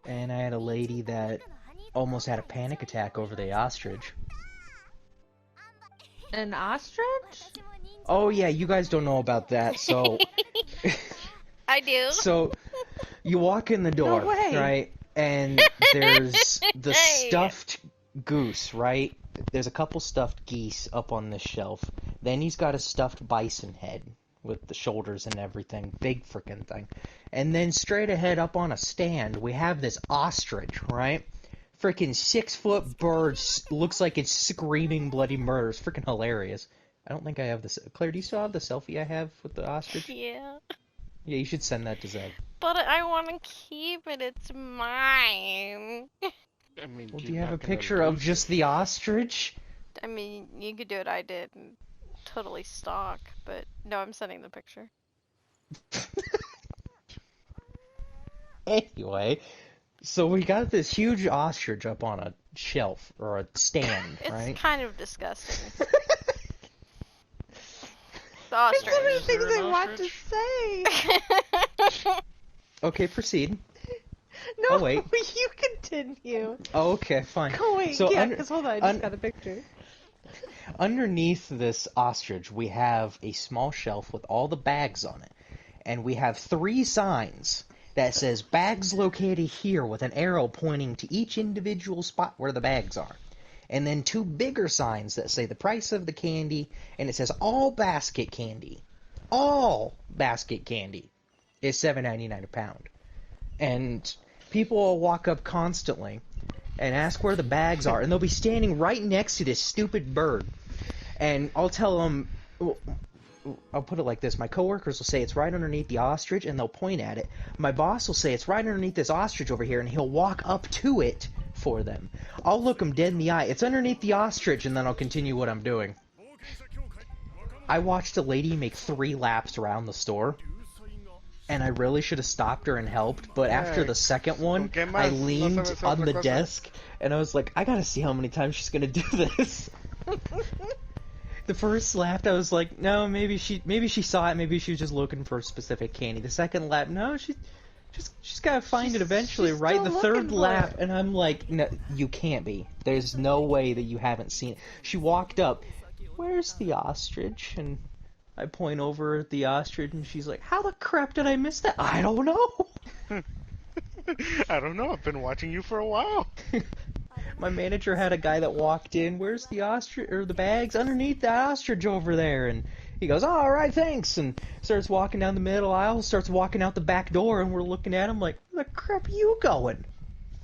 and I had a lady that almost had a panic attack over the ostrich. An ostrich? Oh yeah, you guys don't know about that, so... I do. So, you walk in the door, No way. right? And there's the Hey. stuffed goose, right? There's a couple stuffed geese up on this shelf. Then he's got a stuffed bison head with the shoulders and everything. Big frickin' thing. And then straight ahead up on a stand, we have this ostrich, right? Frickin' 6-foot bird, looks like it's screaming bloody murder. It's frickin' hilarious. I don't think I have this. Claire, do you still have the selfie I have with the ostrich? Yeah. Yeah, you should send that to Zeb. But I want to keep it. It's mine. I mean, Well, do you're you have a not gonna picture of lose just the ostrich? I mean, you could do what I did and totally stalk, but no, I'm sending the picture. Anyway, so we got this huge ostrich up on a shelf, or a stand, It's right? kind of disgusting. The There's ostrich. so many Is there things an I want to ostrich? say. Okay, proceed. No, Oh, wait. you continue. Oh, okay, fine. Oh wait, So yeah, under- because hold on, I just got a picture. Underneath this ostrich, we have a small shelf with all the bags on it. And we have 3 signs that says bags located here with an arrow pointing to each individual spot where the bags are. And then 2 bigger signs that say the price of the candy, and it says all basket candy. All basket candy is $7.99 a pound. And people will walk up constantly and ask where the bags are, and they'll be standing right next to this stupid bird. And I'll tell them, I'll put it like this, my coworkers will say it's right underneath the ostrich, and they'll point at it. My boss will say it's right underneath this ostrich over here, and he'll walk up to it for them. I'll look them dead in the eye, it's underneath the ostrich, and then I'll continue what I'm doing. I watched a lady make 3 laps around the store, and I really should have stopped her and helped, but after the second one, Okay, I más, leaned más avanzado, on the más desk, and I was like, I gotta see how many times she's gonna do this. The first lap, I was like, no, maybe she saw it, maybe she was just looking for a specific candy. The second lap, no, she's gotta find it eventually, she's right? still The third looking for lap, it. and I'm like, no, you can't be. There's no way that you haven't seen it. She walked up, where's the ostrich? And I point over at the ostrich, and she's like, how the crap did I miss that? I don't know. I don't know. I've been watching you for a while. My manager had a guy that walked in, where's the ostrich, or the bags? Underneath the ostrich over there. And he goes, oh, all right, thanks. And starts walking down the middle aisle, starts walking out the back door, and we're looking at him like, where the crap are you going?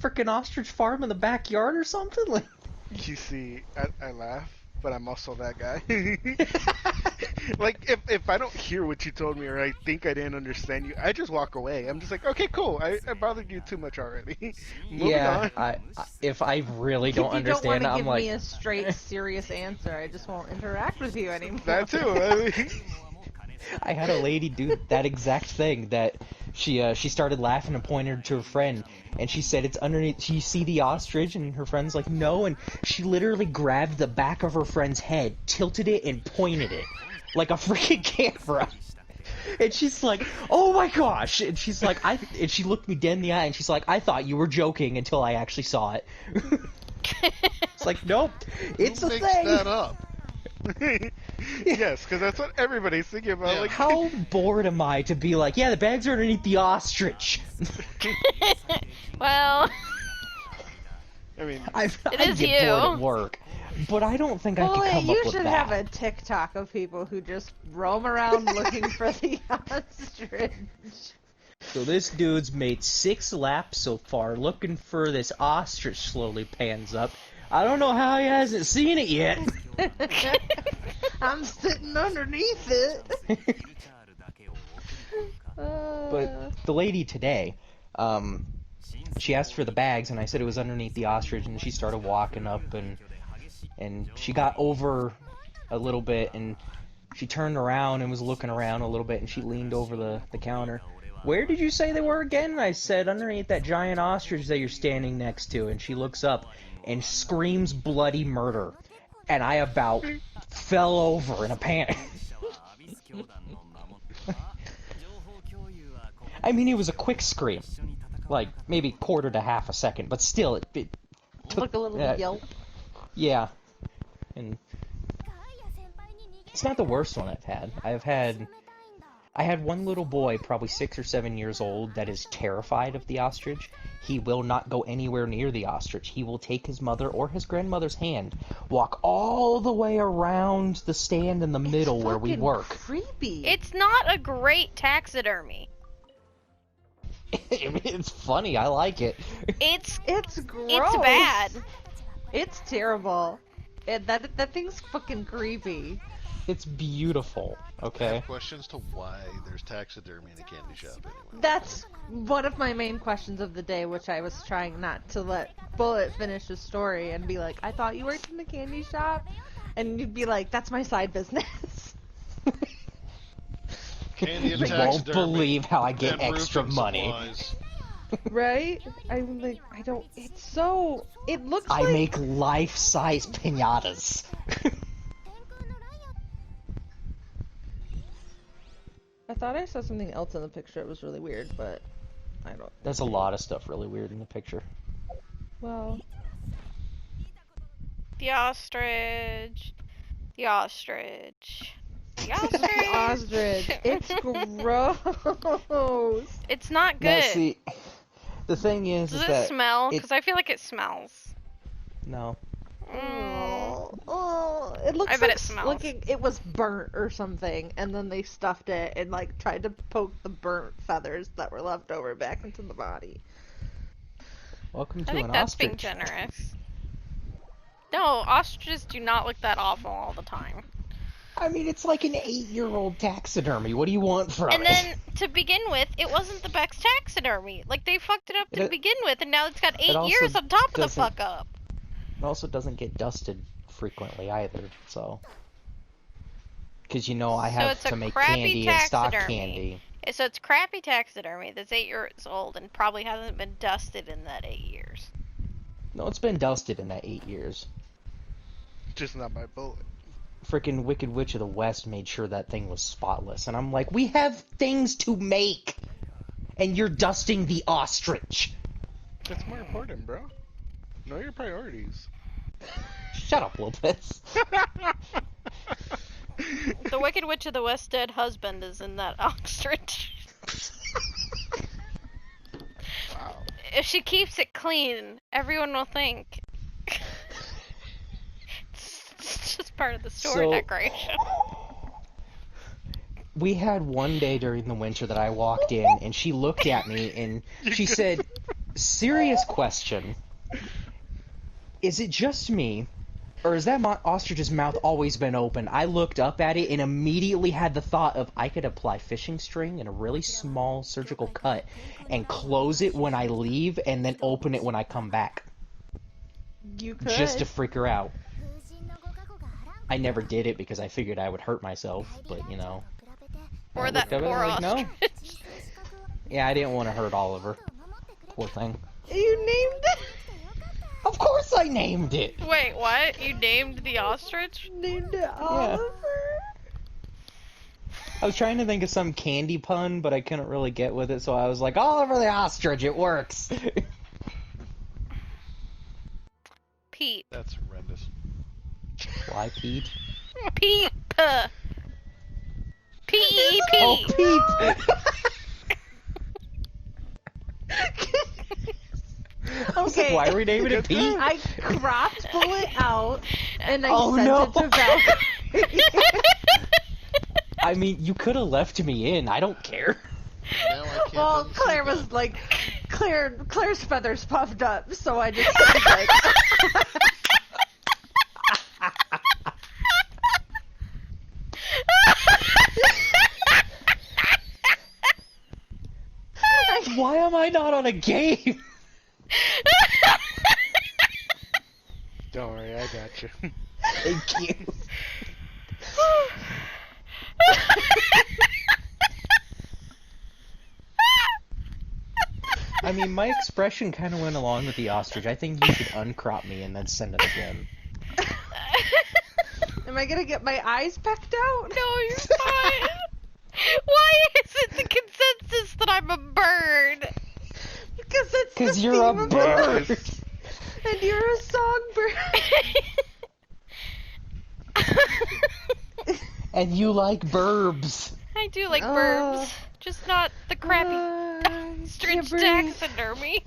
Frickin' ostrich farm in the backyard or something? Like, You see, I laugh, but I'm also that guy. Like, if I don't hear what you told me or I think I didn't understand you, I just walk away. I'm just like, okay, cool. I bothered you too much already. Moving yeah, on. if I really don't If you understand it, don't I'm want to give like, me a straight, serious answer, I just won't interact with you anymore. That too. I mean, I had a lady do that exact thing, that she started laughing and pointed to her friend, and she said it's underneath, do you see the ostrich? And her friend's like, no, and she literally grabbed the back of her friend's head, tilted it, and pointed it, like a freaking camera. And she's like, oh my gosh, and she's like, and she looked me dead in the eye, and she's like, I thought you were joking until I actually saw it. It's like, nope, it's Who a makes thing. that up? yes, because that's what everybody's thinking about. Yeah. Like, How bored am I to be like, yeah, the bags are underneath the ostrich? Well, I mean, It I is get bored you. at work, but I don't think I Well, could come you up with should that. have a TikTok of people who just roam around looking for the ostrich. So this dude's made 6 laps so far, looking for this ostrich. Slowly pans up. I don't know how he hasn't seen it yet. I'm sitting underneath it. But the lady today, she asked for the bags, and I said it was underneath the ostrich, and she started walking up, and she got over a little bit, and she turned around and was looking around a little bit, and she leaned over the counter. Where did you say they were again? And I said, underneath that giant ostrich that you're standing next to. And she looks up and screams bloody murder. And I about fell over in a panic. I mean, it was a quick scream. like maybe quarter to half a second, but still, it took, Like a little yelp. Yeah, and it's not the worst one I've had. I had one little boy, probably 6 or 7 years old, that is terrified of the ostrich. He will not go anywhere near the ostrich. He will take his mother or his grandmother's hand, walk all the way around the stand in the middle where we fucking work. Creepy. It's not a great taxidermy. It's funny. I like it. It's gross. it's bad. It's terrible. That thing's fucking creepy. It's beautiful. I Okay. have questions to why there's taxidermy in a candy shop anyway. That's one of my main questions of the day, which I was trying not to let Bullet finish his story and be like, I thought you worked in the candy shop. And you'd be like, that's my side business. Candy and You won't taxidermy. believe how I get and extra roofing money. supplies. Right? I'm like, I don't. It's so. It looks I like. make life-size piñatas. I thought I saw something else in the picture. It was really weird, but I don't. There's a lot of stuff really weird in the picture. Well, The ostrich. The ostrich. The the ostrich. ostrich. It's gross. It's not Now, good. see, the thing is Does is it that smell? it- Because I feel like it smells. no. Oh, it looks I bet like it smells. like it was burnt or something, and then they stuffed it and like tried to poke the burnt feathers that were left over back into the body. Welcome I to think an that's ostrich. being generous. No, ostriches do not look that awful all the time. I mean, it's like an 8-year-old taxidermy. What do you want from And it? then, to begin with, it wasn't the best taxidermy. Like, they fucked it up to It- begin with, and now it's got 8 also years on top of the doesn't- fuck up. It also doesn't get dusted frequently either, so. Because you know I So have it's a to make crappy candy and stock taxidermy. candy. So it's crappy taxidermy that's 8 years old and probably hasn't been dusted in that 8 years. No, it's been dusted in that 8 years. Just not my bullet. Freaking Wicked Witch of the West made sure that thing was spotless, and I'm like, we have things to make, and you're dusting the ostrich. That's more important, bro. Know your priorities. Shut up, Lopez. The Wicked Witch of the West dead husband is in that ostrich. Wow. If she keeps it clean, everyone will think. It's just part of the store So- decoration. We had one day during the winter that I walked in, and she looked at me, and she said, serious question, is it just me, or has that ostrich's mouth always been open? I looked up at it and immediately had the thought of, I could apply fishing string and a really small surgical cut, and close it when I leave, and then open it when I come back, You could. just to freak her out. I never did it because I figured I would hurt myself, but, you know. Or I that looked at it poor and I was like, ostrich. Yeah, I didn't want to hurt Oliver. Poor thing. You named it. Of course I named it! Wait, what? You named the ostrich? Named it Oliver. I was trying to think of some candy pun, but I couldn't really get with it, so I was like, Oliver the Ostrich, it works! Peep. That's horrendous. Why, Pete? Peep! P-E-P! Oh, Pete! I was like, Okay. why are we naming it Pete? I cropped Bullet out and I Oh, sent no. it to Valkyrie. I mean, you could have left me in, I don't care. Now I can't Well, unsee Claire that. was like, Claire's feathers puffed up, so I just was like, Why am I not on a game? Don't worry, I got you. Thank you. I mean, my expression kind of went along with the ostrich. I think you should uncrop me and then send it again. am I gonna get my eyes pecked out? No, you're fine. Why is it the consensus that I'm a bird? Because Because you're a bird. And you're a songbird. And you like burbs. I do like burbs, just not the crappy strange can't breathe. taxidermy.